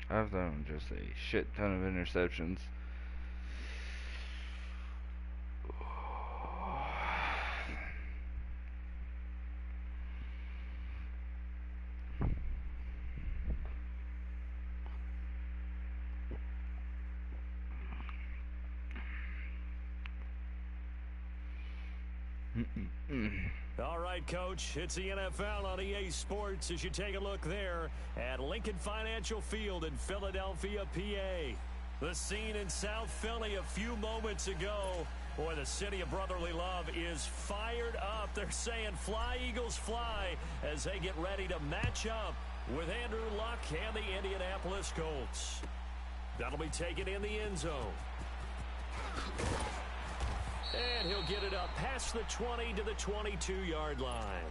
I've thrown just a shit ton of interceptions. All right, Coach, it's the NFL on EA Sports as you take a look there at Lincoln Financial Field in Philadelphia, PA. The scene in South Philly a few moments ago. Boy, the city of brotherly love is fired up. They're saying fly, Eagles, fly as they get ready to match up with Andrew Luck and the Indianapolis Colts. That'll be taken in the end zone. And he'll get it up past the 20 to the 22-yard line.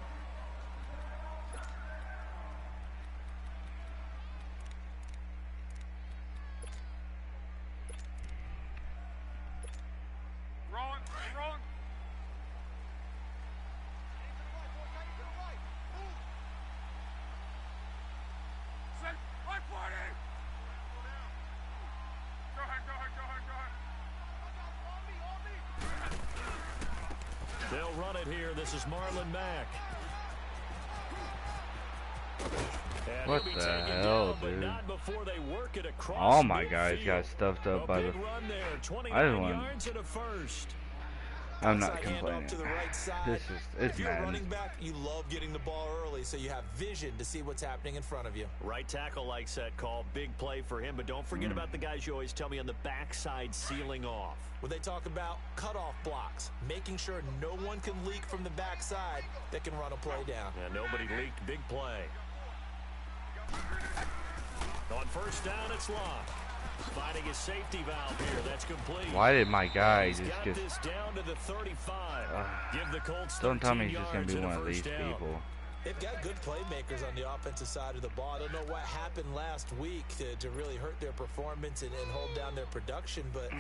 Wrong. Set, right 40. Go ahead. They'll run it here. This is Marlon Mack. And What the hell, dude? Not before they work it across All my midfield. guys got stuffed up by the. Run there, 29 I just want. yards and a first. I'm not complaining. To the right side. This is if you're Madden. running back, you love getting the ball early so you have vision to see what's happening in front of you. Right tackle likes that call. Big play for him, but don't forget about the guys you always tell me on the backside sealing off. When they talk about cutoff blocks, making sure no one can leak from the backside that can run a play down. Yeah, nobody leaked. Big play. On first down, it's Locke. Finding his safety valve here. That's complete. Why did my guy just got get? this down to the 35. Give the Colts Don't tell me he's 13 just gonna be yards one and of a these first down. people. They've got good playmakers on the offensive side of the ball. I don't know what happened last week to really hurt their performance and hold down their production, but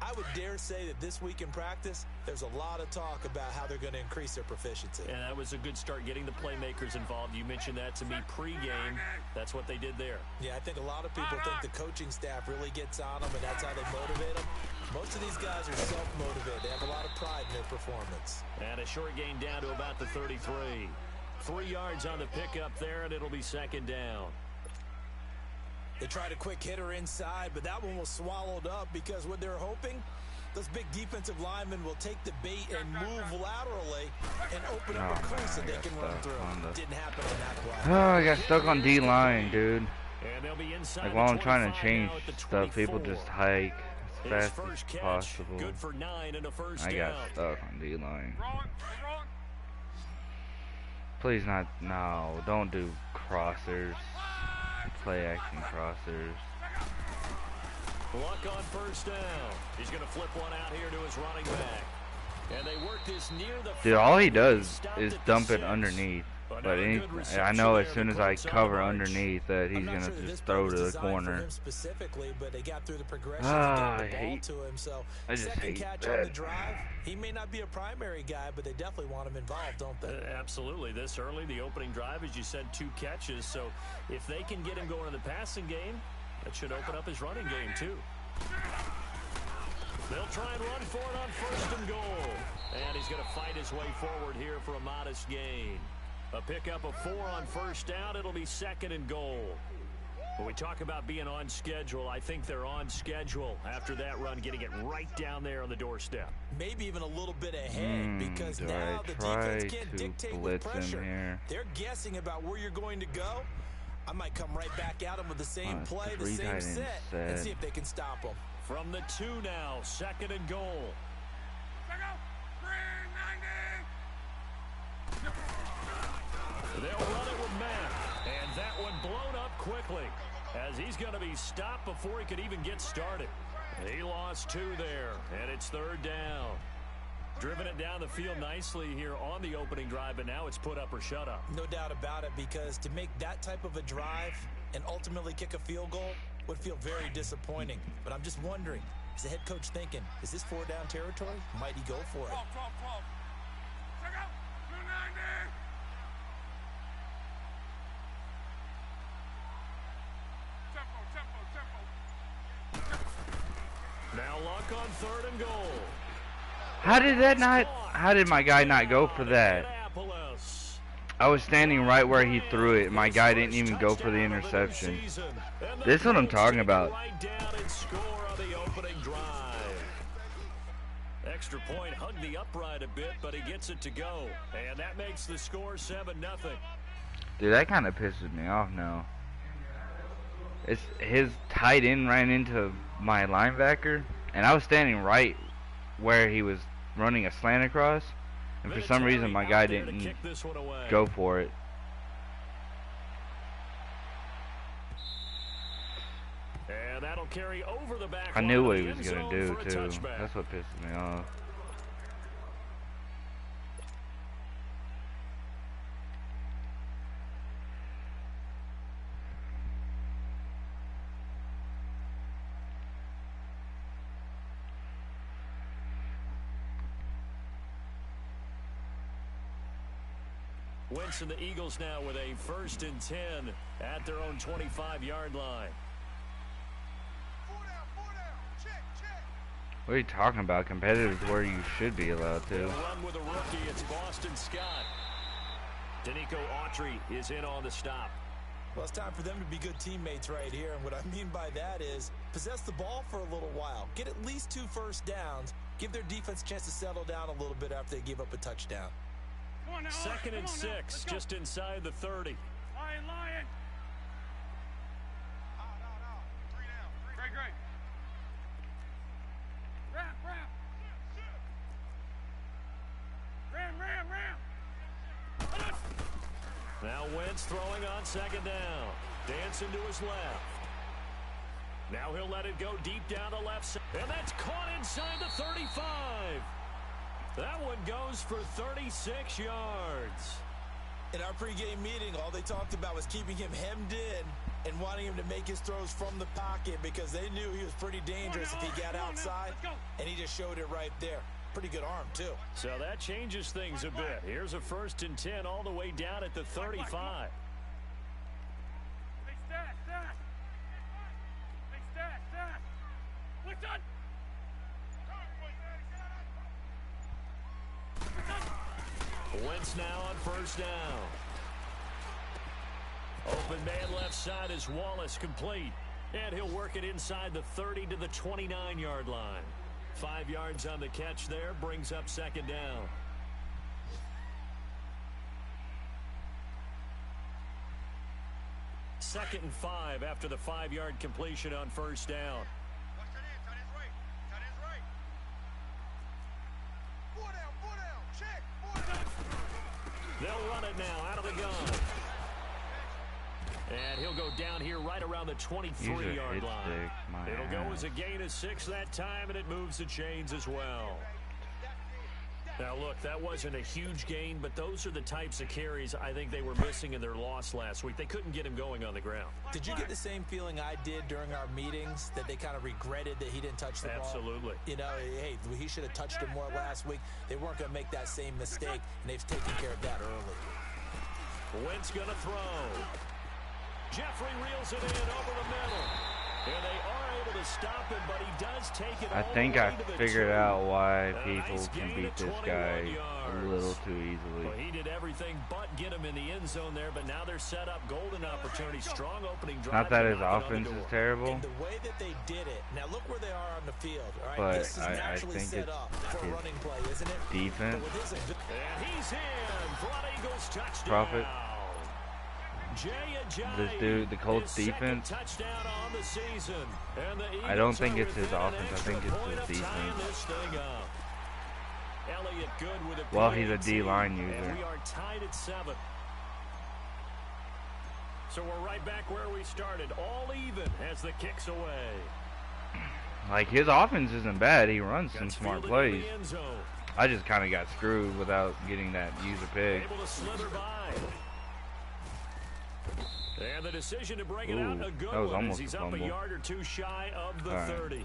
I would dare say that this week in practice, there's a lot of talk about how they're going to increase their proficiency. And that was a good start, getting the playmakers involved. You mentioned that to me pregame. That's what they did there. Yeah, I think a lot of people think the coaching staff really gets on them, and that's how they motivate them. Most of these guys are self-motivated. They have a lot of pride in their performance. And a short gain down to about the 33. 3 yards on the pickup there, and it'll be second down. They tried a quick hitter inside, but that one was swallowed up because what they're hoping, those big defensive linemen will take the bait and move laterally and open up a crease that they can run through. Didn't happen on that play. Oh, I got stuck on D-line, dude. And they'll be inside Like while I'm trying to 25 change now at the stuff, people 24. just hike as His fast first as catch, possible. good for 9 and a first I got down. stuck on D-line. Wrong. Please not. No, don't do crossers. Play action crossers. Luck on first down. He's going to flip one out here to his running back. And they work this near the Dude, all he front. does Stopped is at dump the it 6. underneath. But Another good reception I know as there. soon The as I Colts on cover the march. underneath that he's I'm not gonna sure that just this throw play to was the designed for corner. him specifically, but they got through the progressions Ah, and I got the ball hate- to him. So I just second hate catch that. on the drive. He may not be a primary guy, but they definitely want him involved, don't they? Absolutely. This early, the opening drive, as you said, 2 catches. So if they can get him going in the passing game, that should open up his running game too. They'll try and run for it on first and goal. And he's going to fight his way forward here for a modest gain. A pickup of 4 on first down. It'll be second and goal. When we talk about being on schedule, I think they're on schedule after that run, getting it right down there on the doorstep. Maybe even a little bit ahead because do now I the try defense can't to dictate with blitz him pressure. here? They're guessing about where you're going to go. I might come right back at them with the same play, the 3 same tight set, and ends see if they can stop them. From the 2 now, second and goal. They'll run it with Matt, and that one blown up quickly as he's going to be stopped before he could even get started. He lost 2 there, and it's third down. Driven it down the field nicely here on the opening drive, but now it's put up or shut up. No doubt about it, because to make that type of a drive and ultimately kick a field goal would feel very disappointing. But I'm just wondering, is the head coach thinking, is this 4-down territory? Might he go for it? 12. Check out. 290. Tempo. Now luck on 3rd and goal. How did my guy not go for that? I was standing right where he threw it. My guy didn't even go for the interception. This is what I'm talking about. Extra point hugged the upright a bit, but he gets it to go. And that makes the score 7-0. Dude, that kind of pisses me off now. It's his tight end ran into my linebacker, and I was standing right where he was running a slant across, and for some reason my guy didn't go for it. And that'll carry over the back. I knew what he was going to do, too. That's what pisses me off. Wentz and the Eagles now with a 1st and 10 at their own 25-yard line. What are you talking about? Competitive is where you should be allowed to. Run with a rookie. It's Boston Scott. Danico Autry is in on the stop. Well, it's time for them to be good teammates right here. And what I mean by that is possess the ball for a little while. Get at least 2 first downs. Give their defense a chance to settle down a little bit after they give up a touchdown. 2nd and 6, just inside the 30. Lion. Great. Ram. Now Wentz throwing on 2nd down. Dancing to his left. Now he'll let it go deep down the left side. And that's caught inside the 35. That one goes for 36 yards. In our pregame meeting, all they talked about was keeping him hemmed in and wanting him to make his throws from the pocket because they knew he was pretty dangerous if he got outside, and he just showed it right there. Pretty good arm, too. So that changes things a bit. Here's a 1st and 10 all the way down at the 35. Hey, stat. What's done? Wentz now on 1st down. Open man left side is Wallace, complete. And he'll work it inside the 30 to the 29-yard line. 5 yards on the catch there, brings up 2nd down. Second and 5 after the 5-yard completion on 1st down. They'll run it now out of the gun. And he'll go down here right around the 23-yard line. It'll go as a gain of 6 that time, and it moves the chains as well. Now, look, that wasn't a huge gain, but those are the types of carries I think they were missing in their loss last week. They couldn't get him going on the ground. Did you get the same feeling I did during our meetings, that they kind of regretted that he didn't touch the ball? Absolutely. You know, hey, he should have touched it more last week. They weren't going to make that same mistake, and they've taken care of that early. Wentz going to throw. Jeffrey reels it in over the middle. And they are able to stop him, but he does take it I think I figured out why people can beat this guy a little too easily. Well, he did everything but get him in the end zone there, but now they're set up golden opportunity, strong opening drive. Not that his offense is terrible. And the way that they did it. Now look where they are on the field. All right, but this is naturally I think set up for a running play, isn't it? Defense. And he's in. Blood Eagles touchdown. Profit. This dude, the Colts defense, I don't think it's his offense. I think it's his defense. Well, he's a D-line user. We are tied at 7. So we're right back where we started, all even as the kick's away. Like, his offense isn't bad. He runs some smart plays. I just kind of got screwed without getting that user pick. Able to slither by. And the decision to bring it out a good that was one almost as he's a up fumble. a yard or two shy of the 30.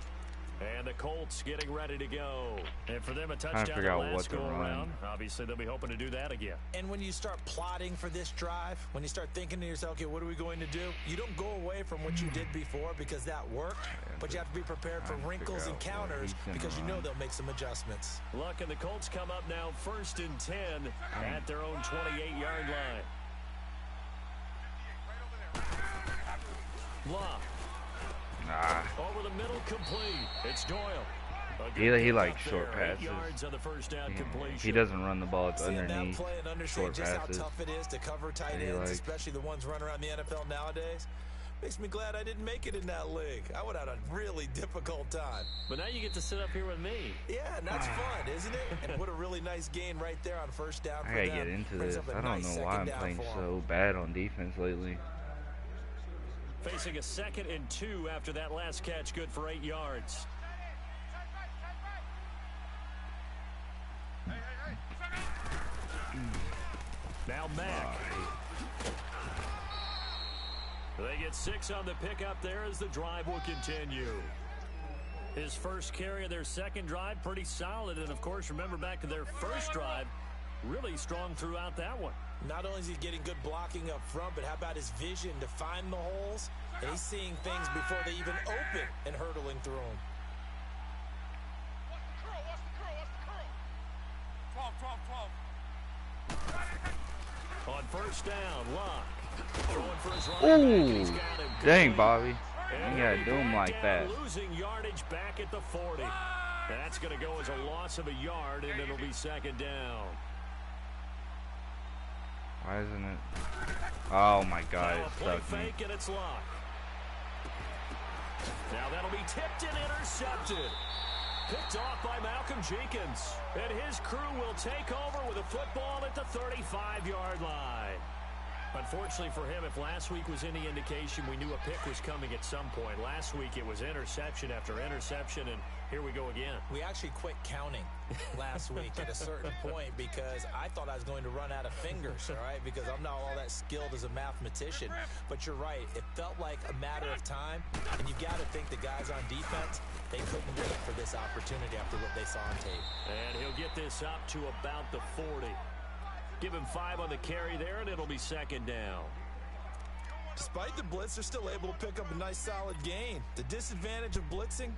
And the Colts getting ready to go. And for them, a Trying to touchdown figure their out what last to go run. around. Obviously, they'll be hoping to do that again. And when you start plotting for this drive, when you start thinking to yourself, okay, what are we going to do? You don't go away from what you did before because that worked, but you have to be prepared for wrinkles and counters because you know they'll make some adjustments. Look, and the Colts come up now 1st and 10 at their own 28-yard line. Blah. Over the middle, complete. It's Doyle. He likes short there. 8 passes. yards on the first down completion. He doesn't run the ball. It's Seeing underneath that play and understand short just passes. how tough it is to cover tight He ends, likes. especially the ones running around the NFL nowadays, makes me glad I didn't make it in that league. I would have had a really difficult time. But now you get to sit up here with me. Yeah, and that's fun, isn't it? And what a really nice gain right there on first down for I gotta them. get into Brings this. up a I don't nice know why I'm second down playing for 'em. so bad on defense lately. Facing a 2nd and 2 after that last catch, good for 8 yards. Now Mack. They get 6 on the pickup there as the drive will continue. His first carry of their second drive, pretty solid. And, of course, remember back to their first drive, really strong throughout that one. Not only is he getting good blocking up front, but how about his vision to find the holes? And he's seeing things before they even open and hurtling through them. What's the curl? 12. On first down, Locke. Throwing for his running back, and he's Ooh, got him dang, complete. Bobby. And You gotta he'll do be him back like down, that. Losing yardage back at the 40. That's going to go as a loss of a yard, and it'll be 2nd down. Why isn't it? Oh my God, Now it a play stuck me. fake, and it's Locke. Now that'll be tipped and intercepted. Picked off by Malcolm Jenkins. And his crew will take over with a football at the 35-yard line. Unfortunately for him, if last week was any indication, we knew a pick was coming at some point. Last week it was interception after interception, and here we go again. We actually quit counting last week at a certain point because I thought I was going to run out of fingers, all right, because I'm not all that skilled as a mathematician. But you're right. It felt like a matter of time, and you got to think the guys on defense, they couldn't wait for this opportunity after what they saw on tape. And he'll get this up to about the 40. Give him 5 on the carry there, and it'll be 2nd down. Despite the blitz, they're still able to pick up a nice solid gain. The disadvantage of blitzing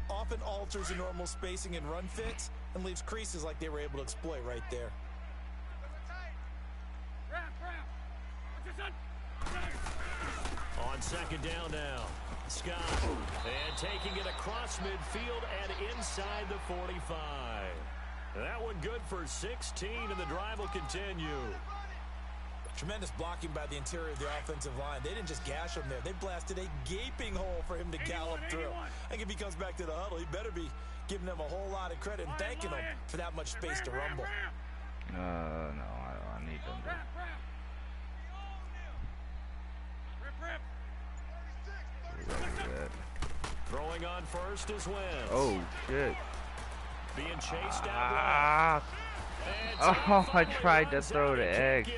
often alters the normal spacing and run fits and leaves creases like they were able to exploit right there. On 2nd down now, Scott. And taking it across midfield and inside the 45. That one good for 16, and the drive will continue. Tremendous blocking by the interior of the offensive line. They didn't just gash him there. They blasted a gaping hole for him to gallop through. I think if he comes back to the huddle, he better be giving them a whole lot of credit and thanking them for that much space to rumble. No, I need them to. Throwing on first is Wentz. Oh shit! Being chased out. Oh, I tried to throw the X.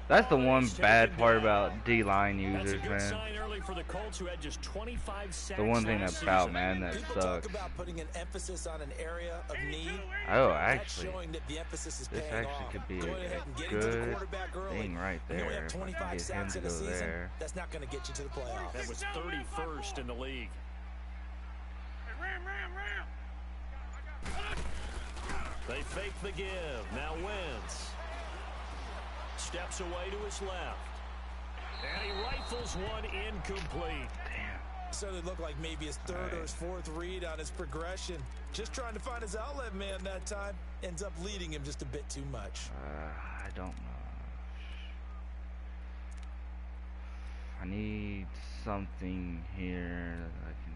That's the one bad part about D-line users, man. The one thing about Madden that People talk sucks. about putting an emphasis on an area of need. Oh, That's actually, showing that the emphasis is this paying actually off. could be Going ahead and a getting to the good quarterback early. thing right When you only there. have If I 25 can get him sacks to in a go season, there. that's not going to get you to the playoffs. That was 31st in the league. They fake the give. Now Wentz steps away to his left. And he rifles one incomplete. So it looked like maybe his third or his fourth read on his progression. Just trying to find his outlet man that time. Ends up leading him just a bit too much. I don't know. I need something here that I can.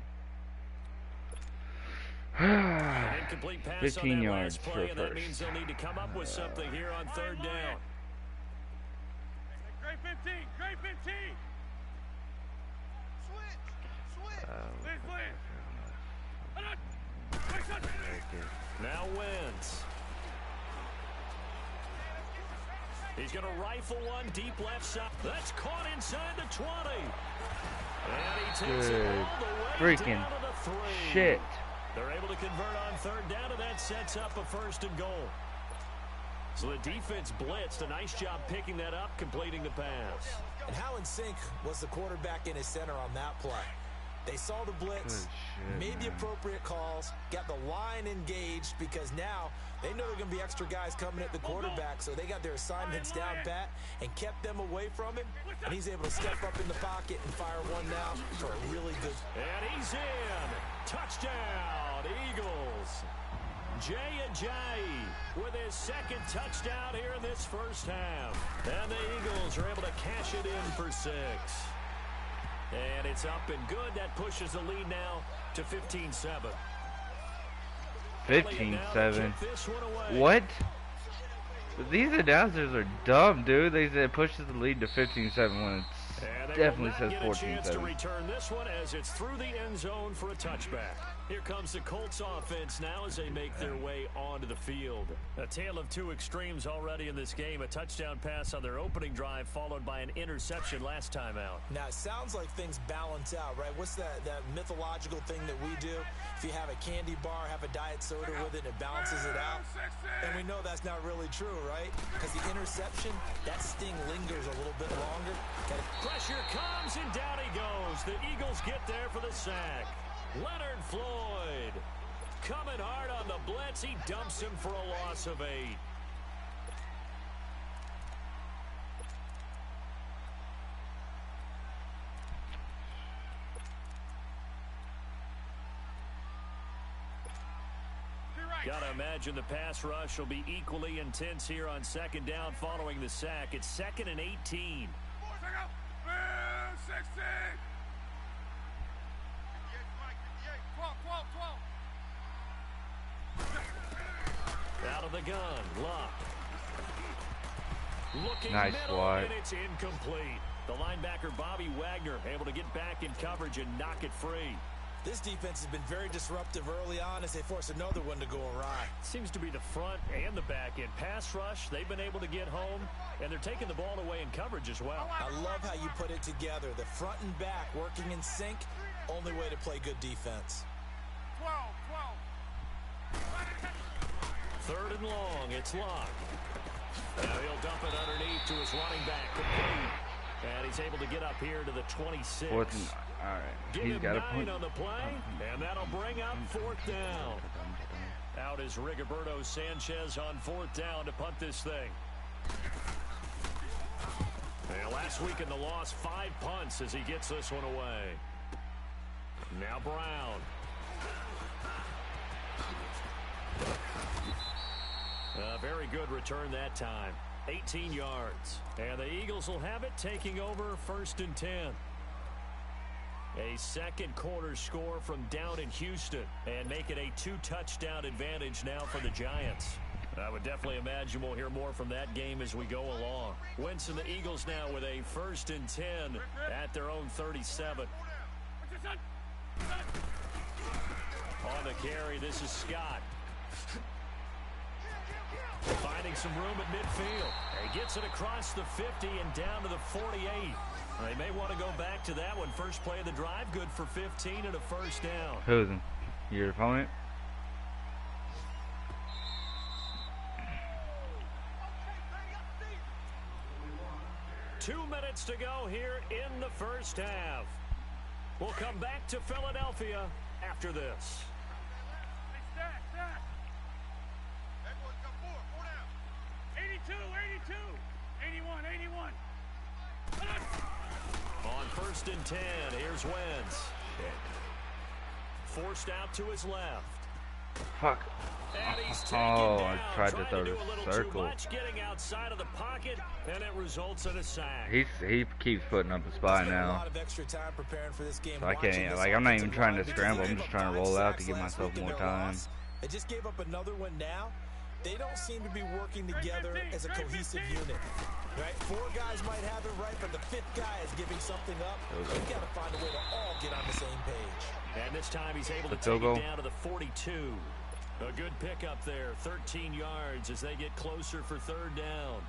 An incomplete pass 15 on that yards last for play, and that first. means they'll need to come up with something here on 3rd down. Great 15. Great 15. Now Wentz. He's going to rifle one deep left side. That's caught inside the 20. And he takes it all the way Freaking down to the 3. shit. They're able to convert on third down, and that sets up a 1st and goal. So the defense blitzed. A nice job picking that up, completing the pass. And how in sync was the quarterback in his center on that play? They saw the blitz, made the appropriate calls, got the line engaged, because now they know there are going to be extra guys coming at the quarterback, so they got their assignments down pat and kept them away from him, and he's able to step up in the pocket and fire one now for a really good. And he's in. Touchdown, Eagles. Jay Ajayi with his 2nd touchdown here in this first half. And the Eagles are able to cash it in for 6. And it's up and good. That pushes the lead now to 15-7. 15-7. What? These announcers are dumb, dude. They said it pushes the lead to 15-7 when it definitely says 14-7. To return this one as it's through the end zone for a touchback. Here comes the Colts offense now as they make their way onto the field. A tale of two extremes already in this game. A touchdown pass on their opening drive followed by an interception last time out. Now, it sounds like things balance out, right? What's that mythological thing that we do? If you have a candy bar, have a diet soda with it, it balances it out. And we know that's not really true, right? Because the interception, that sting lingers a little bit longer. Pressure comes, and down he goes. The Eagles get there for the sack. Leonard Floyd coming hard on the blitz. He dumps him for a loss of 8. Gotta imagine the pass rush will be equally intense here on 2nd down following the sack. It's 2nd and 18. 16. 12. Out of the gun, Luck. Looking nice middle, slide. And it's incomplete. The linebacker, Bobby Wagner, able to get back in coverage and knock it free. This defense has been very disruptive early on as they force another one to go awry. Seems to be the front and the back end. Pass rush, they've been able to get home, and they're taking the ball away in coverage as well. I love how you put it together. The front and back working in sync, only way to play good defense. 12. 3rd and long, it's Luck. Now he'll dump it underneath to his running back, complete. And he's able to get up here to the 26. All right, Give he's him got a 9 point. on the play, and that'll bring up 4th down. Out is Rigoberto Sanchez on 4th down to punt this thing. And last week in the loss, 5 punts as he gets this one away. Now Brown. A very good return that time. 18 yards. And the Eagles will have it, taking over 1st and 10. A 2nd quarter score from down in Houston and make it a 2-touchdown advantage now for the Giants. I would definitely imagine we'll hear more from that game as we go along. Wentz and the Eagles now with a 1st and 10 at their own 37. On the carry, this is Scott. Finding some room at midfield. He gets it across the 50 and down to the 48. They may want to go back to that one. First play of the drive, good for 15 and a 1st down. Who's your opponent? Two minutes to go here in the first half. We'll come back to Philadelphia after this. 82. 81. On 1st and 10, here's Wentz. Forced out to his left. Fuck. And he's taken Oh, down, I tried to throw do the a little circle. too much, getting outside of the pocket, and it results in a sack. He keeps putting up a spy A now. lot of extra time preparing for this game. So I watching can't. this Like I'm not even offensive trying to line, scramble. because I'm they just gave trying to up roll 5 out to sacks give last myself week in more their time. loss. They just gave up another one now. They don't seem to be working together as a cohesive unit. Right? 4 guys might have it right, but the 5th guy is giving something up. They've got to find a way to all get on the same page. And this time he's able to The take field goal. it down to the 42. A good pickup there, 13 yards as they get closer for 3rd down.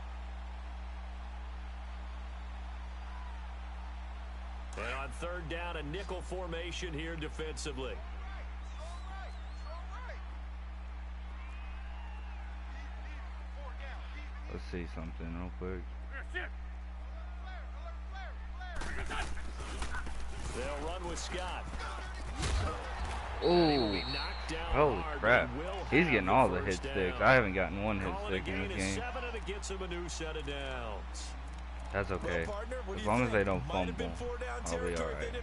And on 3rd down, a nickel formation here defensively. see something real quick. They'll run with Scott. Ooh. Holy crap. He's getting all the hit sticks. I haven't gotten one hit stick in this game. That's okay. As long as they don't fumble, I'll be alright.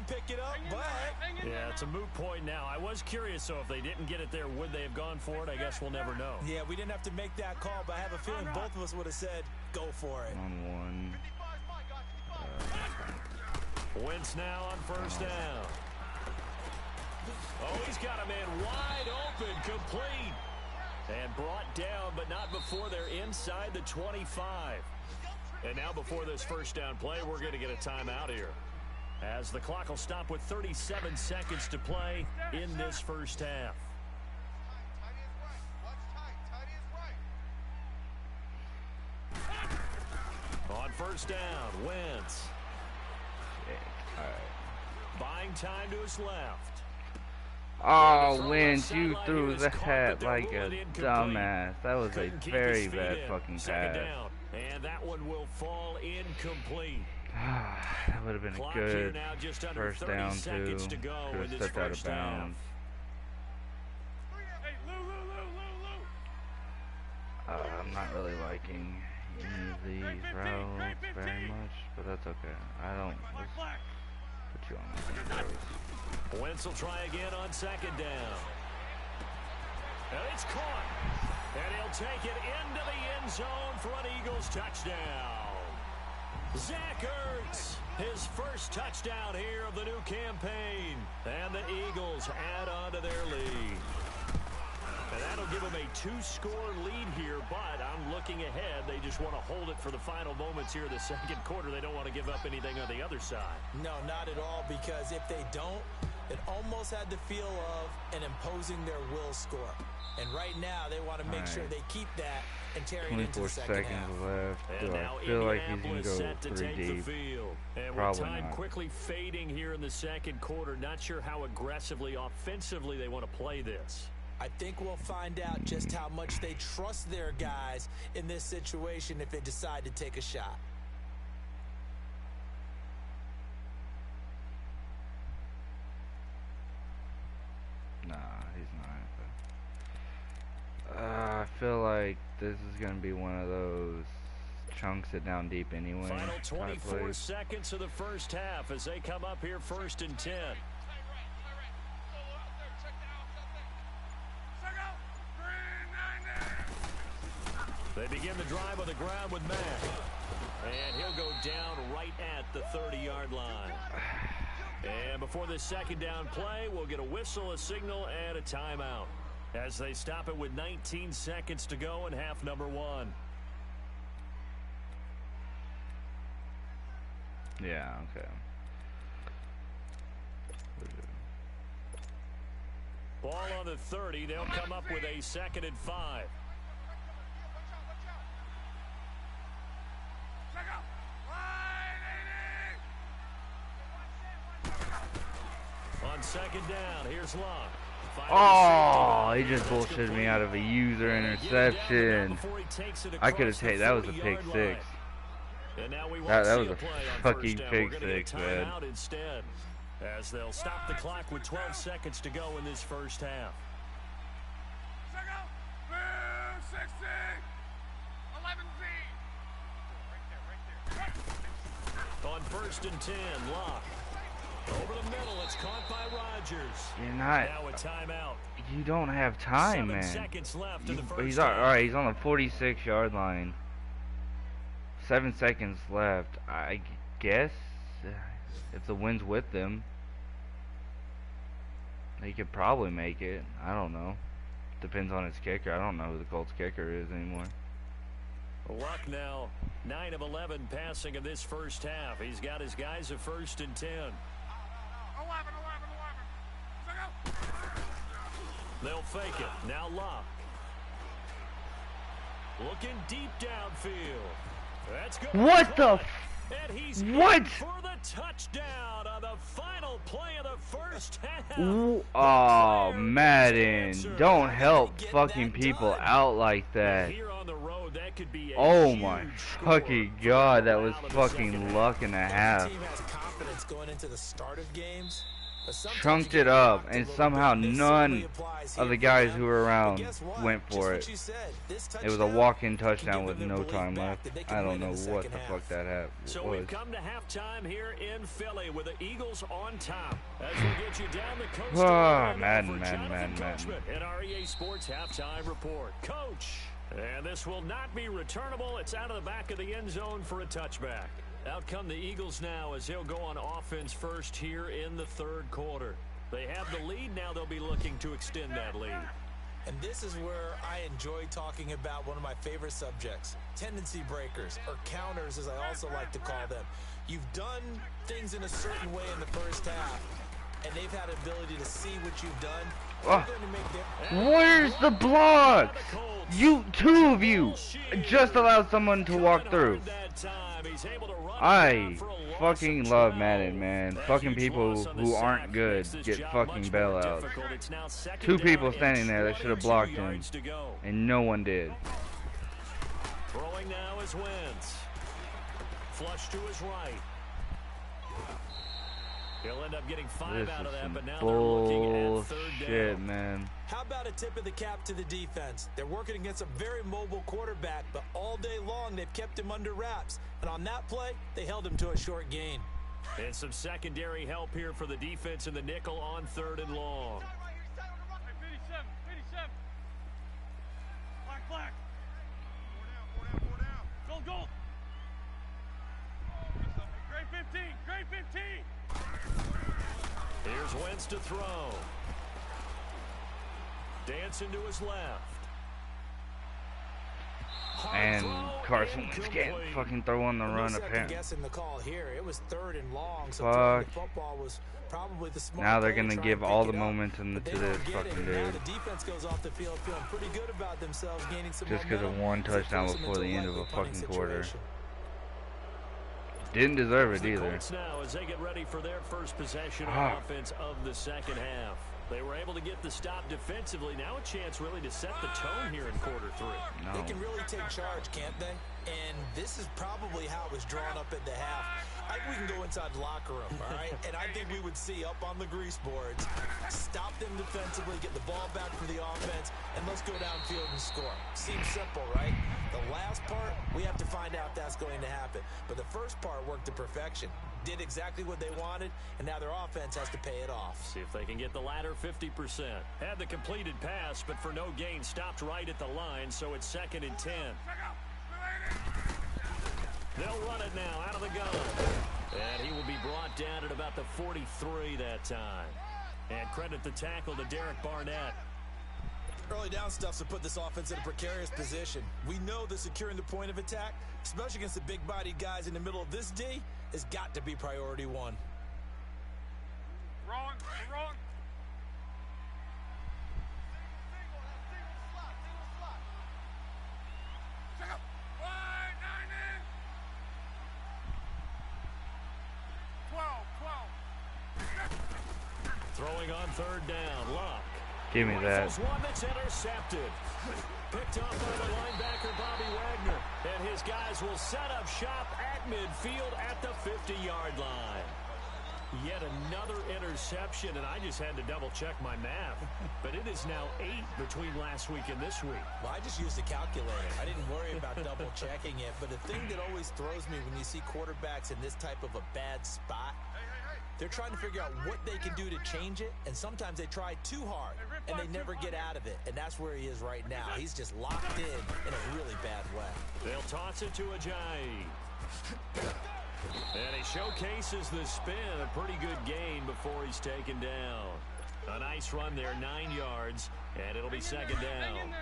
Yeah, it's a moot point now. I was curious, so if they didn't get it there, would they have gone for it? I guess we'll never know. Yeah, we didn't have to make that call, but I have a feeling both of us would have said, go for it. On one. Wentz now on first down. Oh, he's got a man wide open, complete. And brought down, but not before they're inside the 25. And now before this first down play, we're going to get a timeout here, as the clock will stop with 37 seconds to play in this first half. On first down, Wentz. All right. Buying time to his left. Oh, Wentz, you threw that like a dumbass. That was a very bad fucking pass. And that one will fall incomplete. That would have been a good first down, too. Could have stepped out of bounds. I'm not really liking any of these routes very much, but that's okay. I don't put you on my throws. Wentz will try again on second down. And it's caught. And he'll take it into the end zone for an Eagles touchdown. Zach Ertz, his first touchdown here of the new campaign. And the Eagles add on to their lead. And that'll give them a 2-score lead here, but I'm looking ahead. They just want to hold it for the final moments here in the second quarter. They don't want to give up anything on the other side. No, not at all, because if they don't, it almost had the feel of an imposing their will score. And right now, they want to make sure they keep that and carry it into the second half. 24 seconds left. Do I feel like he's going to go 3 deep? And Probably with time not. quickly fading here in the second quarter, not sure how aggressively, offensively they want to play this. I think we'll find out just how much they trust their guys in this situation if they decide to take a shot. Nah, he's not. I feel like this is going to be one of those chunks it down deep anyway. Final 24 seconds of the first half as they come up here first and 10. They begin the drive on the ground with Mack. And he'll go down right at the 30-yard line. And before this second down play, we'll get a whistle, a signal, and a timeout, as they stop it with 19 seconds to go in half number 1. Yeah, okay. Ball on the 30. They'll come up with a 2nd and 5. On second down, here's Locke. Oh, he just bullshitted me out of a user interception. I could have taken that. Was a pick 6. That was a fucking pick 6, man. Instead, as they'll stop the clock with 12 seconds to go in this first half. On first and 10, Locke. Over the middle, it's caught by Rodgers. You're not. Now a timeout. You don't have time, 7 man. seconds left in the first He's half. all right. He's on the 46-yard line. 7 seconds left. I guess if the wind's with them, he could probably make it. I don't know. Depends on his kicker. I don't know who the Colts kicker is anymore. Luck now 9 of 11 passing in this first half. He's got his guys at first and 10. 11. They'll fake it. Now Locke. Looking deep downfield. That's good. What the? And he's What? in for the touchdown on the final play of the first half. Ooh, oh, Madden. Don't help fucking people out like that. Here on the road, that could be a Oh huge my score fucking for god, the that was morale in the second fucking half. luck and a half. Every team has confidence going into the start of games, but sometimes you Chunked get it up, rocked a and little somehow bit. This certainly none applies of here the for guys them. who were But around guess what? went Just for what it. you said. This It was a touchdown walk-in can touchdown give with them their no belief time back left. that they can I don't win know in the what second the half. fuck that So was. we've come to halftime here in Philly with the Eagles on top. As we get you down the coast. Madden. In our EA Sports halftime report. Coach. And this will not be returnable. It's out of the back of the end zone for a touchback. Out come the Eagles now as they'll go on offense first here in the third quarter. They have the lead. Now they'll be looking to extend that lead. And this is where I enjoy talking about one of my favorite subjects, tendency breakers, or counters as I also like to call them. You've done things in a certain way in the first half, and they've had ability to see what you've done. Where's the blocks? You, two of you, just allowed someone to walk through. I fucking love Madden, man. Fucking people who aren't good get fucking bailouts. Two people standing there that should have blocked him, and no one did. Throwing now is Wentz. Flush to his right. He'll end up getting 5 This out of is that, some but now they're looking at third bullshit, down. man. How about a tip of the cap to the defense? They're working against a very mobile quarterback, but all day long they've kept him under wraps. And on that play, they held him to a short gain. And some secondary help here for the defense in the nickel on third and long. 57. Black. Goal. Great 15. Here's Wentz to throw. Dancing to his left. And Carson Wentz can't fucking throw on the run, apparently. Guessing the call here. It was third and long, so throwing the football was probably the smart Now they're play gonna to give try and all pick the it up. momentum But to they this don't get it, fucking and now dude. the defense goes off the field feeling pretty good about themselves, gaining some Just because of momentum one as they touchdown force them before into the a end of a likely punting fucking quarter. situation. Didn't deserve it The either. Colts now as they get ready for their first possession on offense of the second half. They were able to get the stop defensively. Now a chance really to set the tone here in quarter 3. No. They can really take charge, can't they? And this is probably how it was drawn up at the half. I think we can go inside the locker room, all right? And I think we would see up on the grease boards, stop them defensively, get the ball back for the offense, and let's go downfield and score. Seems simple, right? The last part, we have to find out if that's going to happen. But the first part worked to perfection. Did exactly what they wanted, and now their offense has to pay it off. See if they can get the latter 50%. Had the completed pass, but for no gain, stopped right at the line, so it's 2nd and 10. They'll run it now out of the gun. And he will be brought down at about the 43 that time. And credit the tackle to Derek Barnett. Early down stuff's to put this offense in a precarious position. We know that securing the point of attack, especially against the big-bodied guys in the middle of this D, has got to be priority 1. Wrong. Check up. 9 in. 12. Throwing on third down. Luck. Give me that. Rifles one that's intercepted. Picked off by the linebacker, Bobby Wagner. And his guys will set up shop at midfield at the 50-yard line. Yet another interception, and I just had to double-check my math. But it is now 8 between last week and this week. Well, I just used a calculator. I didn't worry about double-checking it. But the thing that always throws me when you see quarterbacks in this type of a bad spot, they're trying to figure out what they can do to change it, and sometimes they try too hard, and they never get out of it. And that's where he is right now. He's just locked in a really bad way. They'll toss it to Ajayi. And he showcases the spin, a pretty good gain before he's taken down. A nice run there, 9 yards, and it'll be 2nd down.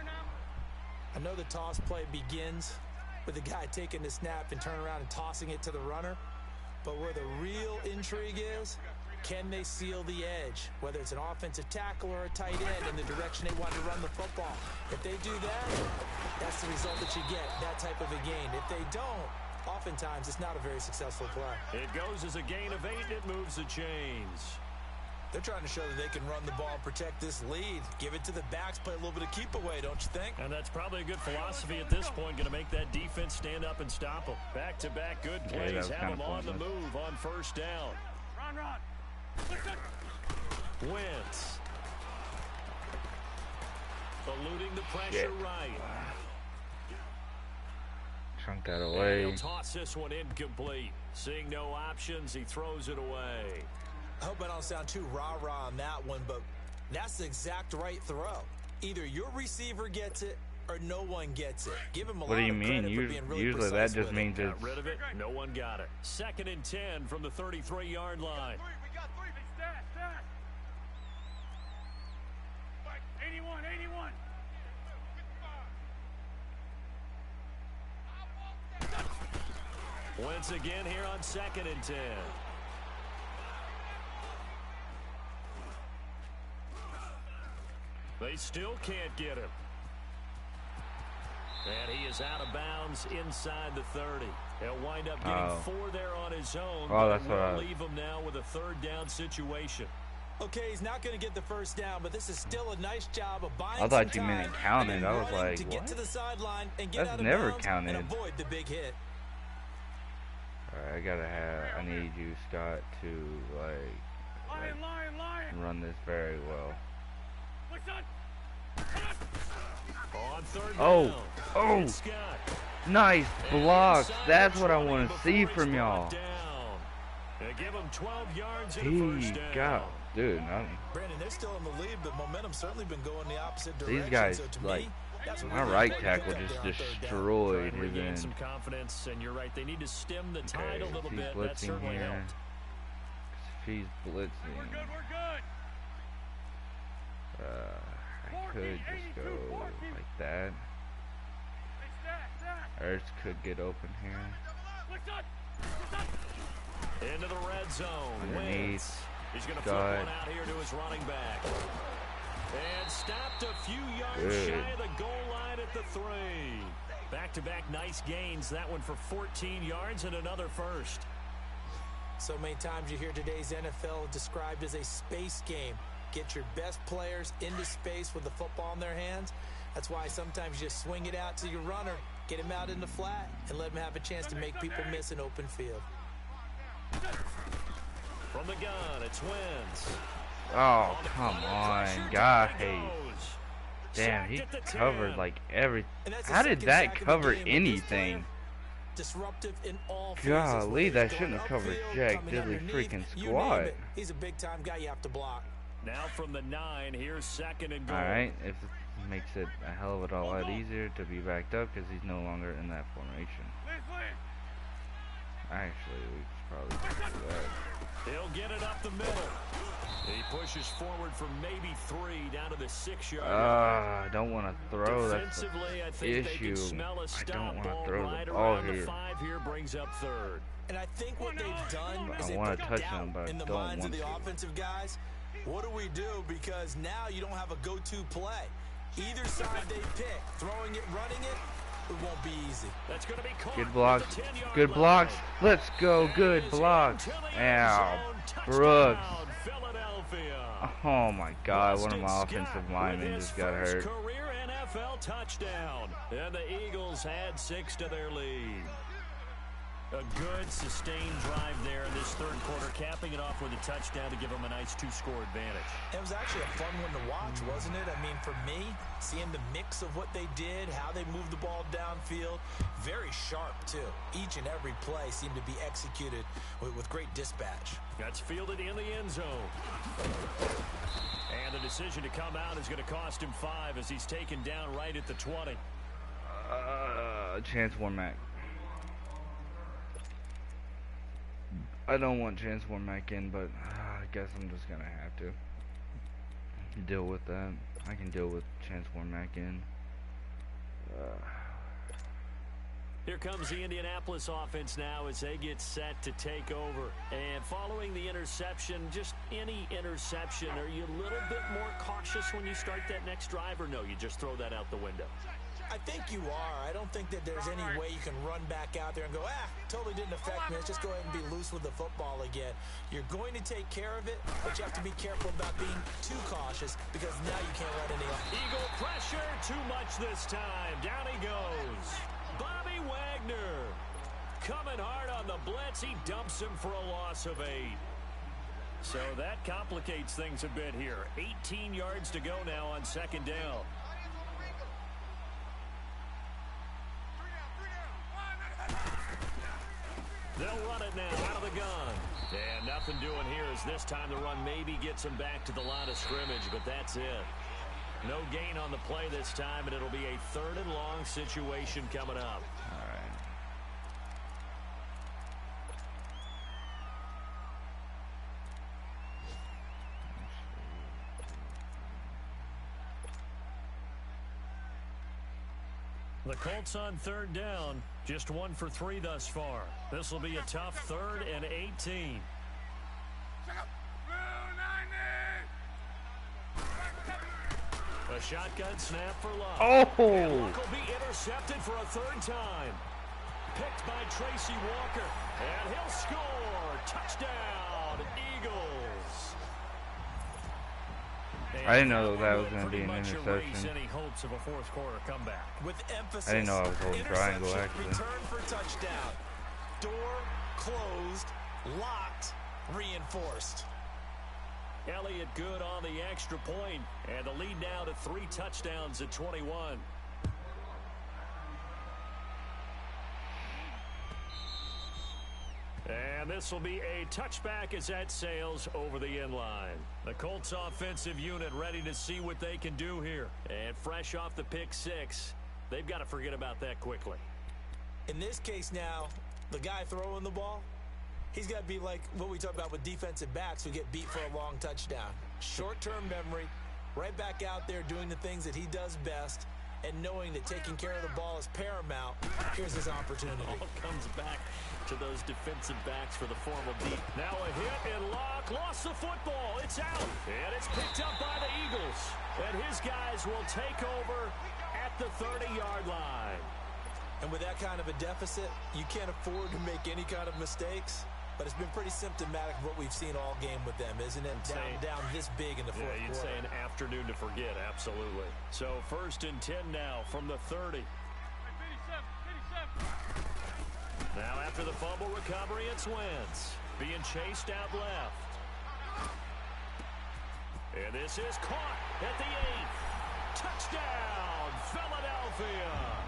I know the toss play begins with the guy taking the snap and turning around and tossing it to the runner. But where the real intrigue is, can they seal the edge? Whether it's an offensive tackle or a tight end in the direction they want to run the football. If they do that, that's the result that you get, that type of a gain. If they don't, oftentimes it's not a very successful play. It goes as a gain of 8, and it moves the chains. They're trying to show that they can run the ball and protect this lead. Give it to the backs, play a little bit of keep away, don't you think? And that's probably a good philosophy at this point, going to make that defense stand up and stop them. Back-to-back good plays, have them on the move on first down. Run. Wentz. Eluding the pressure right. Chunk that And away. he'll toss this one incomplete. Seeing no options, he throws it away. I hope I don't sound too rah-rah on that one, but that's the exact right throw. Either your receiver gets it or no one gets it. Give him a lot of credit for being really Usually that just means Got rid of it. No one got it. 2nd and 10 from the 33-yard line. We got three. Stat. 81. Once again here on 2nd and 10. They still can't get him. And he is out of bounds inside the 30. He'll wind up getting 4 there on his own. Oh, that's what will leave him now with a 3rd down situation. Okay, he's not going to get the first down, but this is still a nice job of buying I thought some you meant time it counted. and then I was running like, to get what? to the sideline and get That's out of never bounds counted. and avoid the big hit. Alright, I need you, Scott, to Lion. run this very well. On 3rd Oh, down. oh. It's Scott. Nice blocks. Inside That's the what I 20 want to before see he's from y'all. brought down. They give him 12 yards in the first down. God, dude. Brandon, they're still in the lead, but momentum's certainly been going the opposite direction. These guys, so to like, me, that's my really right important tackle pickup just there on 3rd down. destroyed Trying to his regain end. some confidence, and you're right. They need to stem the tide a little he's bit. That blitzing certainly here. helped. He's blitzing. We're good. I could just go like that. Ertz could get open here. Into the red zone. Underneath. Wentz. He's going to flip one out here to his running back. And stopped a few yards shy of the goal line at the 3. Back-to-back nice gains. That one for 14 yards and another first. So many times you hear today's NFL described as a space game. Get your best players into space with the football in their hands. That's why sometimes you just swing it out to your runner, get him out in the flat, and let him have a chance to make people miss an open field. From the gun, it's Wentz. Oh, come on. God, hey. Damn, he covered like everything. How did that cover anything? Disruptive in all Golly, that shouldn't have covered Jack Diddley freaking squat. He's a big-time guy you have to block. Now from the 9, here's 2nd and goal. Alright, if it makes it a hell of a lot easier to be backed up because he's no longer in that formation. Actually, we should probably do that. He'll get it up the middle. He pushes forward for maybe 3 down to the 6-yard line. I don't want to throw. That's the Defensively, I think they issue. can smell a I stop don't want ball to throw right the ball around the here. 5 here brings up 3rd. And I think what they've done is I they want put to touch doubt him, but I in the don't minds of want the to. offensive guys. What do we do? Because now you don't have a go-to play. Either side they pick, throwing it, running it, it won't be easy. That's going to be caught. Good blocks. at the 10-yard Good line. blocks. Let's go. And Good is blocks. into the end Ow. zone. Touchdown, Brooks. Philadelphia. Oh my God. One of my Boston offensive Scott linemen with his just got first hurt. Career NFL touchdown. And the Eagles add 6 to their lead. A good sustained drive there in this 3rd quarter, capping it off with a touchdown to give them a nice 2-score advantage. It was actually a fun one to watch, wasn't it? I mean, for me, seeing the mix of what they did, how they moved the ball downfield, very sharp, too. Each and every play seemed to be executed with great dispatch. That's fielded in the end zone. And the decision to come out is going to cost him 5 as he's taken down right at the 20. Chance Warmack. I don't want Chance Warmack in, but I guess I'm just gonna have to deal with that. I can deal with Chance Warmack in. Here comes the Indianapolis offense now as they get set to take over. And following the interception, just any interception, are you a little bit more cautious when you start that next drive, or no, you just throw that out the window? I think you are. I don't think that there's any way you can run back out there and go, totally didn't affect me. Let's just go ahead and be loose with the football again. You're going to take care of it, but you have to be careful about being too cautious because now you can't let any... Eagle pressure, too much this time. Down he goes. Bobby Wagner coming hard on the blitz. He dumps him for a loss of 8. So that complicates things a bit here. 18 yards to go now on second down. They'll run it now out of the gun. And nothing doing here as this time the run maybe gets him back to the line of scrimmage, but that's it. No gain on the play this time, and it'll be a 3rd and long situation coming up. All right. The Colts on 3rd down, just 1 for 3 thus far. This will be a tough 3rd and 18. A shotgun snap for Luck. Oh! And Luck will be intercepted for a 3rd time. Picked by Tracy Walker. And he'll score. Touchdown, Eagles. I didn't know that was going to be an interception. Any hopes of a 4th quarter comeback. With emphasis, I didn't know I was holding triangle, actually. Return for touchdown. Door closed, locked, reinforced. Elliott good on the extra point, and the lead now to 3 touchdowns at 21. And this will be a touchback as that sails over the end line. The Colts offensive unit ready to see what they can do here. And fresh off the pick 6, they've got to forget about that quickly. In this case now, the guy throwing the ball, he's got to be like what we talk about with defensive backs who get beat for a long touchdown. Short-term memory, right back out there doing the things that he does best, and knowing that taking care of the ball is paramount. Here's his opportunity. All comes back to those defensive backs for the formal deep. Now a hit and Lock lost the football. It's out, and it's picked up by the Eagles. And his guys will take over at the 30-yard line. And with that kind of a deficit, you can't afford to make any kind of mistakes. But it's been pretty symptomatic of what we've seen all game with them, isn't it? Down this big in the 4th quarter. Yeah, you'd say an afternoon to forget, absolutely. So 1st and 10 now from the 30. Now after the fumble recovery, it's Wentz being chased out left. And this is caught at the 8th. Touchdown, Philadelphia.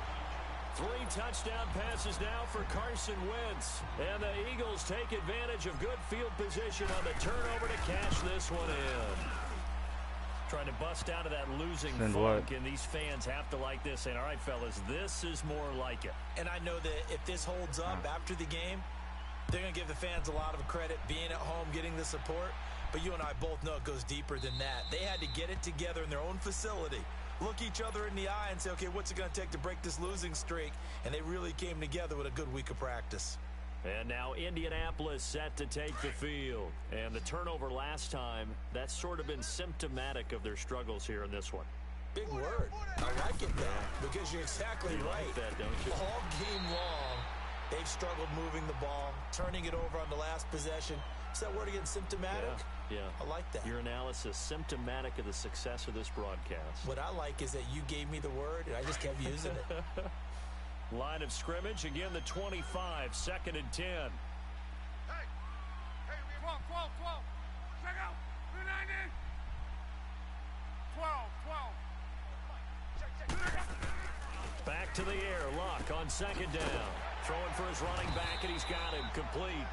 3 touchdown passes now for Carson Wentz. And the Eagles take advantage of good field position on the turnover to cash this one in. Trying to bust out of that losing funk, and these fans have to like this. Saying, all right, fellas, this is more like it. And I know that if this holds up after the game, they're going to give the fans a lot of credit, being at home, getting the support. But you and I both know it goes deeper than that. They had to get it together in their own facility, look each other in the eye and say, okay, what's it going to take to break this losing streak? And they really came together with a good week of practice. And now Indianapolis set to take the field. And the turnover last time, that's sort of been symptomatic of their struggles here in this one. Big word. I like it, though, because you're exactly right. Like that, don't you? All game long, they've struggled moving the ball, turning it over on the last possession. Is that word again, symptomatic? Yeah. I like that. Your analysis, symptomatic of the success of this broadcast. What I like is that you gave me the word, and I just kept using it. Line of scrimmage, again the 25, 2nd and 10. Hey, 12. Check out. 290. 12. Back to the air, Luck on 2nd down. Throwing for his running back, and he's got him complete.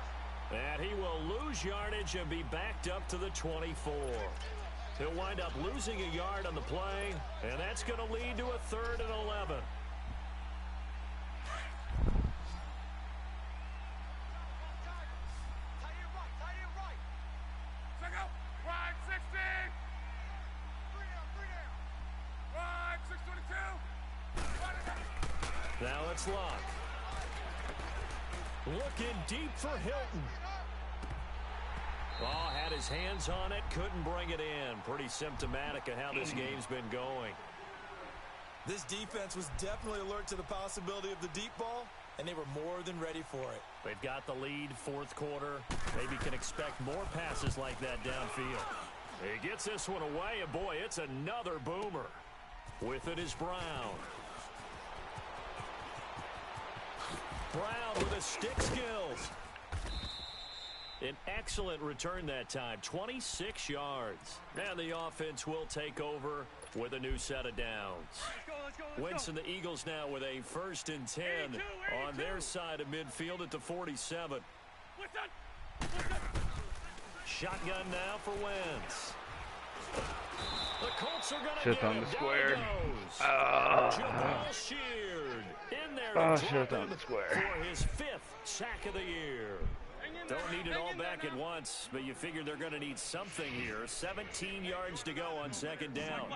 And he will lose yardage and be backed up to the 24. He'll wind up losing a yard on the play, and that's going to lead to a 3rd and 11. Now it's Luck. Looking deep for Hilton. Oh, had his hands on it, couldn't bring it in. Pretty symptomatic of how this game's been going. This defense was definitely alert to the possibility of the deep ball, and they were more than ready for it. They've got the lead, fourth quarter. Maybe can expect more passes like that downfield. He gets this one away, and boy, it's another boomer. With it is Brown. Brown with his stick skills. An excellent return that time, 26 yards. And the offense will take over with a new set of downs. Wentz and the Eagles now with a 1st and 10 on their side of midfield at the 47. Shotgun now for Wentz. The Colts are going to get on him. the square. Jabal Sheard in there to shit drop on the it square. for his 5th sack of the year. Don't need it all back at once, but you figure they're going to need something here. 17 yards to go on 2nd down.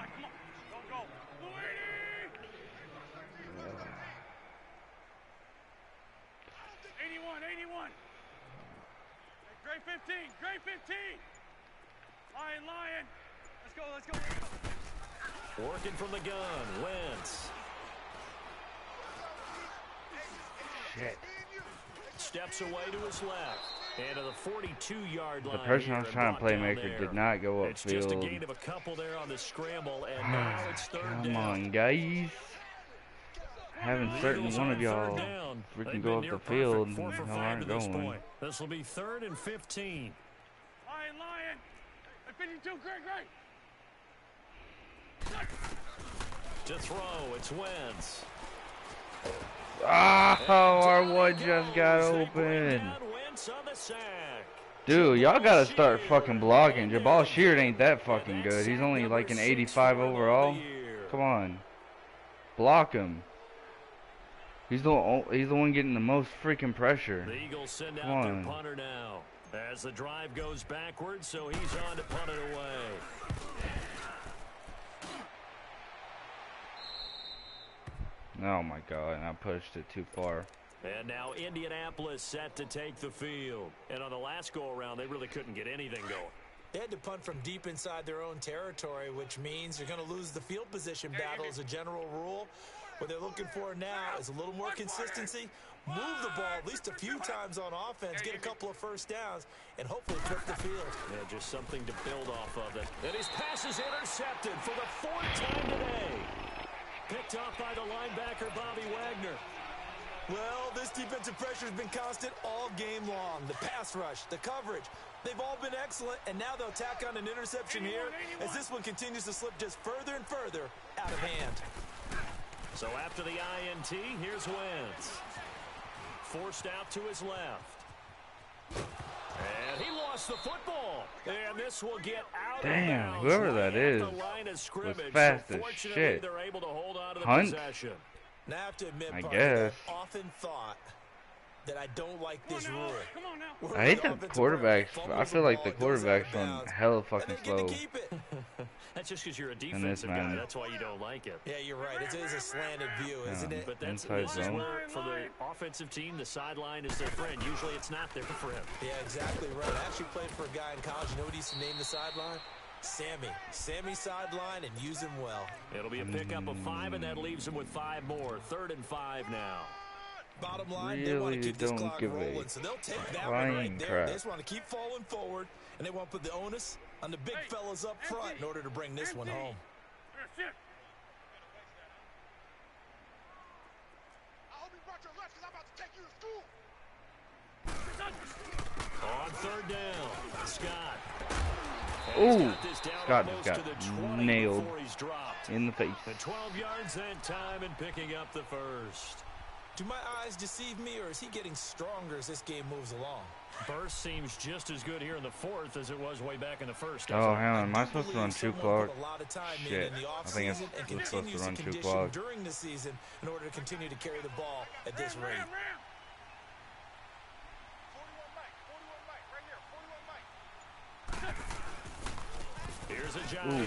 81. Great 15. Lion. Let's go. Working from the gun, Wentz. Shit. Steps away to his left. And to the 42-yard line. The person I was trying to playmaker did not go upfield. It's just a gain of a couple there on the scramble, and now it's 3rd down. Come on, guys. Having certain one of y'all freaking go up the field and y'all aren't going. This will be 3rd and 15. Lion. 52, great. To throw, it's Wentz. Our one just got open. Dude, y'all gotta start fucking blocking. Jabal Sheard ain't that fucking good. He's only like an 85 overall. Come on. Block him. He's the one getting the most freaking pressure. The Eagles send out their punter now. As the drive goes backwards, so he's on to punt it away. Oh my god, and I pushed it too far. And now Indianapolis set to take the field. And on the last go-around, they really couldn't get anything going. They had to punt from deep inside their own territory, which means you're going to lose the field position battle as a general rule. What they're looking for now is a little more consistency, move the ball at least a few times on offense, get a couple of first downs, and hopefully flip the field. Yeah, just something to build off of it. And his pass is intercepted for the 4th time today. Picked off by the linebacker, Bobby Wagner. Well, this defensive pressure has been constant all game long. The pass rush, the coverage, they've all been excellent, and now they'll tack on an interception here as this one continues to slip just further and further out of hand. So after the INT, here's Wentz. Forced out to his left. And he lost the football. And this will get out Damn, of bounds whoever that is the line of scrimmage. was fast so as fortunately, shit. they're able to hold on to the Hunt? possession. Now, I have to admit, I partner, guess. I've often thought that I don't like this rule. I hate the quarterbacks. I feel like the quarterbacks run hella fucking slow. That's just because you're a defensive guy. That's why you don't like it. Yeah, you're right. It is a slanted view, isn't it? But this Inside is zone. where, for the offensive team, the sideline is their friend. Usually it's not there for him. Yeah, exactly right. I actually played for a guy in college. You know what he used to name the sideline? Sammy. Sammy sideline, and use him well. It'll be a pickup of 5, and that leaves him with 5 more. 3rd and 5 now. Bottom line, they want to keep this clock rolling, so they'll take that one right there. They just want to keep falling forward, and they want to put the onus on the big fellas up front in order to bring this one home. On 3rd down, Scott. Ooh, Scott just got nailed in the face. And 12 yards that time and picking up the first. Do my eyes deceive me, or is he getting stronger as this game moves along? Burst seems just as good here in the 4th as it was way back in the 1st. Oh, hang on. Am I supposed to run 2 clock? Shit. I think I'm supposed to run 2 clock. During the season in order to continue to carry the ball at this rate. Here's a Johnny.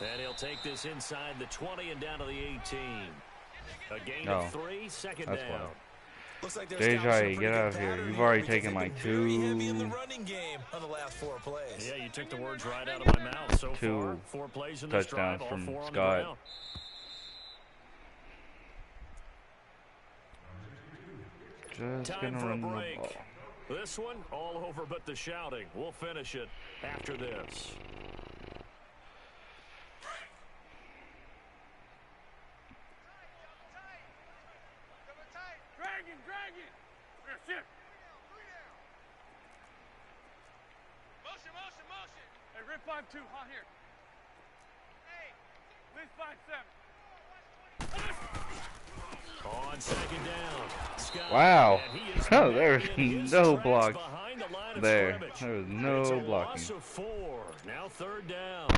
And he'll take this inside the 20 and down to the 18. A gain of 3, 2nd down. Why. Looks like JJ, get out of here. You've already taken like 2. Heavy in the running game on the last 4 plays. Yeah, you took the words right out of my mouth. So far, 4 plays in this drive, touchdowns all from 4 on the Scott. ground. Just Time gonna for a run the break. ball. This one, all over but the shouting. We'll finish it after this. Dragon! Here, shift. Motion. Hey, rip 5-2, hot here. Hey. At least 5-7. On second down. Scott, Wow. and he is Oh, there back was in his no tracks block behind the line of there. scrimmage. There was It's no a blocking. loss of 4. Now third down.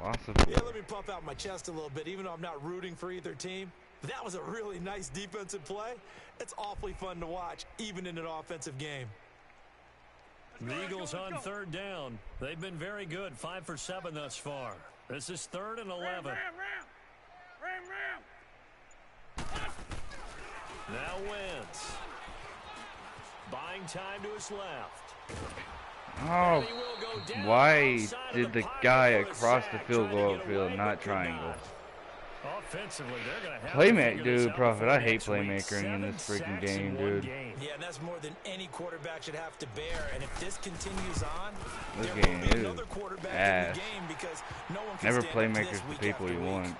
Loss of Yeah, let me puff out my chest a little bit, even though I'm not rooting for either team. But that was a really nice defensive play. It's awfully fun to watch, even in an offensive game. The Eagles on third down. They've been very good, 5 for 7 thus far. This is 3rd and 11. Ram. Now Wentz. Buying time to his left. Oh, And he will go down why outside of did the pocket guy for a across the sack, field trying to goal get field away, not but could triangle? not. Offensively, they're going to have Playmate, to figure this dude, out Prophet. before I hate next week. playmakering in this 7 freaking sacks in game, one dude. game. Yeah, and that's more than any quarterback should have to bear. And if this continues on, This there game will be is another quarterback ass. in the game because no one can Never stand up to playmakers this the week people after you week. want.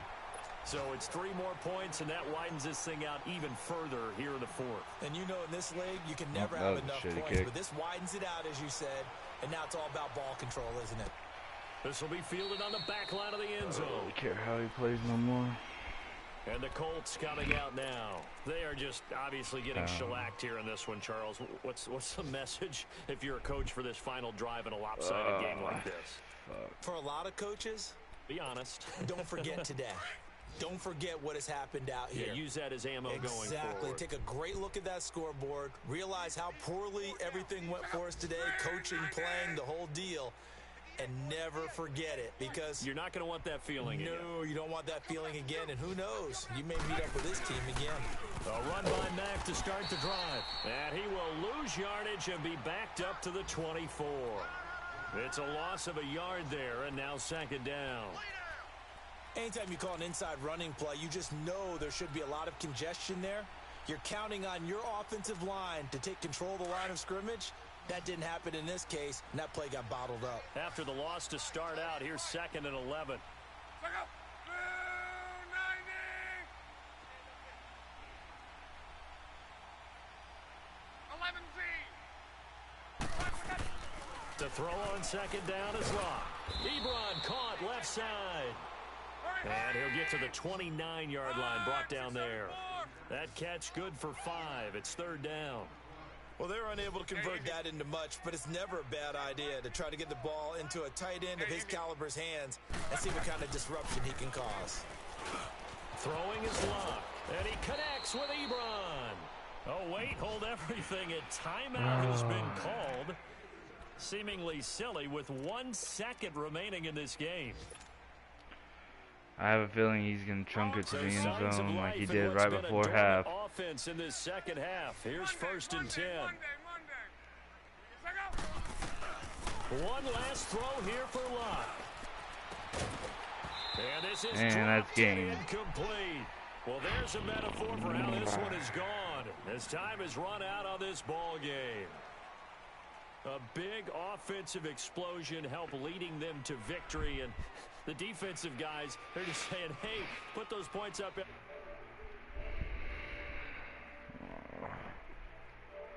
So it's 3 more points, and that widens this thing out even further here in the 4th. And you know, in this league, you can never that have was a enough shitty points, kick. but this widens it out, as you said, and now it's all about ball control, isn't it? This will be fielded on the back line of the end I zone. don't care how he plays no more. And the Colts coming out now. They are just obviously getting shellacked here in this one, Charles. What's the message if you're a coach for this final drive in a lopsided game like this? For a lot of coaches, Be honest. don't forget today. Don't forget what has happened out here. Yeah, use that as ammo going Exactly. forward. Take a great look at that scoreboard. Realize how poorly everything went for us today. Coaching, playing, the whole deal. And never forget it, because You're not going to want that feeling again. no, you don't want that feeling again. And who knows? You may meet up with this team again. A run by Mack to start the drive. And he will lose yardage and be backed up to the 24. It's a loss of a yard there, and now second down. Anytime you call an inside running play, you just know there should be a lot of congestion there. You're counting on your offensive line to take control of the line of scrimmage. That didn't happen in this case, and that play got bottled up. After the loss to start out, here's 2nd and 11. Check out. 90. The throw on second down is locked. Ebron caught left side. And he'll get to the 29-yard line, brought down there. That catch good for 5. It's 3rd down. Well, they're unable to convert that into much, but it's never a bad idea to try to get the ball into a tight end of his caliber's hands and see what kind of disruption he can cause. Throwing is locked. And he connects with Ebron. Oh, wait, hold everything. A timeout has been called. Seemingly silly with 1 second remaining in this game. I have a feeling he's going to chunk it to So the end signs of zone like life he in did what's right been a before dormant half. Offense in this second half. Here's 1st and 10. Check out. One last throw here for Locke. And this is And that's dropped game. and incomplete. Well, there's a metaphor for how this one is gone. As time has run out on this ball game. A big offensive explosion helped leading them to victory. And the defensive guys, they're just saying, hey, put those points up.